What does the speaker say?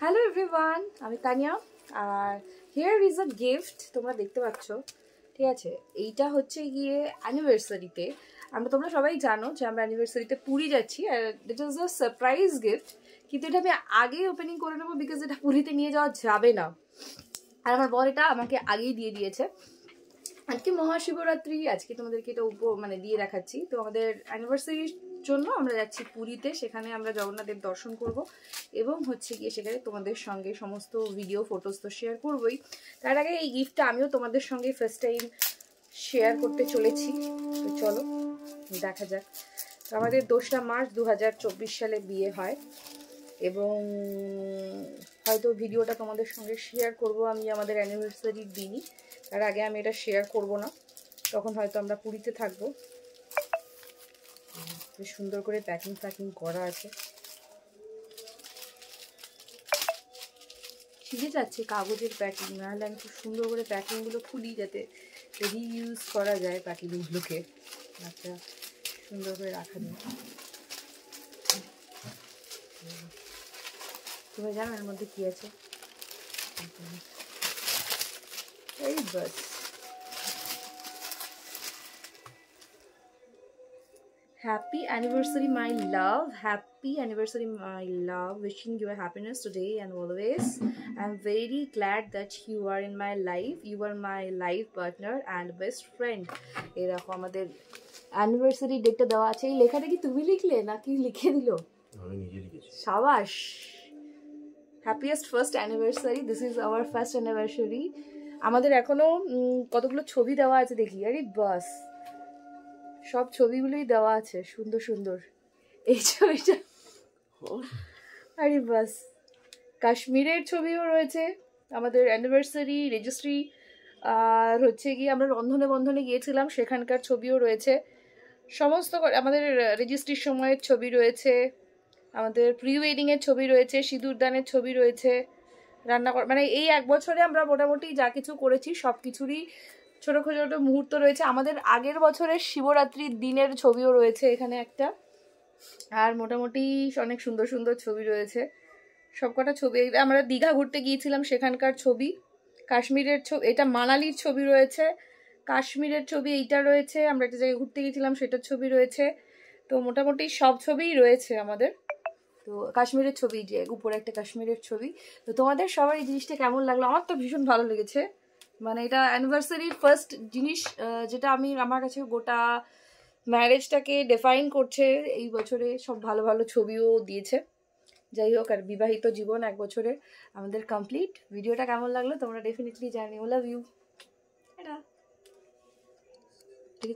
Hello everyone, আমি তানিয়া। আর here is a gift, তোমরা দেখতে পাচ্ছ, ঠিক আছে? এইটা হচ্ছে গিয়ে অ্যানিভার্সারিতে তোমরা সবাই জানো যে আমরা অ্যানিভার্সারিতে পুরী যাচ্ছি, আর it is a surprise gift. কিন্তু এটা আমি আগেই ওপেনিং করে নেবো, বিকজ এটা পুরীতে নিয়ে যাওয়া যাবে না। আর আমার বর এটা আমাকে আগেই দিয়ে দিয়েছে। আজকে মহাশিবরাত্রি, আজকে তোমাদেরকে এটা দিয়ে দেখাচ্ছি। তো আমাদের অ্যানিভার্সারির জন্য আমরা যাচ্ছি পুরীতে, সেখানে আমরা জগন্নাথের দর্শন করব এবং হচ্ছে গিয়ে সেখানে তোমাদের সঙ্গে সমস্ত ভিডিও ফটোস তো শেয়ার করবোই। তার আগে এই গিফটটা আমিও তোমাদের সঙ্গে ফার্স্ট টাইম শেয়ার করতে চলেছি। তো চলো দেখা যাক। তো আমাদের 2রা মার্চ 2024 সালে বিয়ে হয় এবং হয়তো ভিডিওটা তোমাদের সঙ্গে শেয়ার করব আমি আমাদের অ্যানিভার্সারির দিনই। তার আগে আমি এটা শেয়ার করব না, তখন হয়তো আমরা পুরীতে থাকবো। বেশ সুন্দর করে প্যাকিং করা আছে। শিখে যাচ্ছে কাগজের প্যাকিং, নাহলে আমি খুব সুন্দর করে প্যাকিংগুলো খুলি যাতে রিইউজ করা যায় প্যাকিংগুলোকে। আচ্ছা, সুন্দর করে রাখা যায়। তোমরা জানো এর মধ্যে কি আছে? এই বাস। Happy anniversary, my love. Happy anniversary, my love. Wishing you a happiness today and always. I'm very glad that you are in my life. You are my life partner and best friend. এই দেখো আমাদের anniversary ডেটটা দেওয়া আছে। এই লেখাটা কি তুমি লিখলে নাকি লিখে দিল? আমি নিজে লিখেছি। সাবাস। Happiest first anniversary. This is our first anniversary. আমাদের এখনো কতগুলো ছবি দেওয়া আছে দেখি। আরে বাস, সব ছবিগুলোই দেওয়া আছে সুন্দর সুন্দর। এই ছবিটা, আরে বাস, কাশ্মীরের ছবিও রয়েছে, আমাদের অ্যানিভার্সারি রেজিস্ট্রি, আর হচ্ছে গিয়ে আমরা রন্ধনে বন্ধনে গিয়েছিলাম সেখানকার ছবিও রয়েছে। সমস্ত আমাদের রেজিস্ট্রির সময়ের ছবি রয়েছে, আমাদের প্রি ওয়েডিংয়ের ছবি রয়েছে, সিঁদুরদানের ছবি রয়েছে, রান্না মানে এই 1 বছরে আমরা মোটামুটি যা কিছু করেছি সব কিছুরই ছোটো ছোটো মুহূর্ত রয়েছে। আমাদের আগের বছরের শিবরাত্রির দিনের ছবিও রয়েছে এখানে একটা, আর মোটামুটি অনেক সুন্দর সুন্দর ছবি রয়েছে। সবকটা ছবি, আমরা দীঘা ঘুরতে গিয়েছিলাম সেখানকার ছবি, কাশ্মীরের ছবি, এটা মানালির ছবি রয়েছে, কাশ্মীরের ছবি এইটা রয়েছে, আমরা একটা জায়গায় ঘুরতে গিয়েছিলাম সেটার ছবি রয়েছে। তো মোটামুটি সব ছবিই রয়েছে আমাদের। তো কাশ্মীরের ছবি, যে উপরে একটা কাশ্মীরের ছবি। তো তোমাদের সবার এই জিনিসটা কেমন লাগলো? আমার তো ভীষণ ভালো লেগেছে। মানে এটা অ্যানিভার্সারির ফার্স্ট জিনিস, যেটা আমার কাছে গোটা ম্যারেজটাকে ডিফাইন করছে। এই বছরে সব ভালো ভালো ছবিও দিয়েছে। যাই হোক, আর বিবাহিত জীবন 1 বছরে আমাদের কমপ্লিট। ভিডিওটা কেমন লাগলো তোমরা ডেফিনেটলি জানিও। Love you.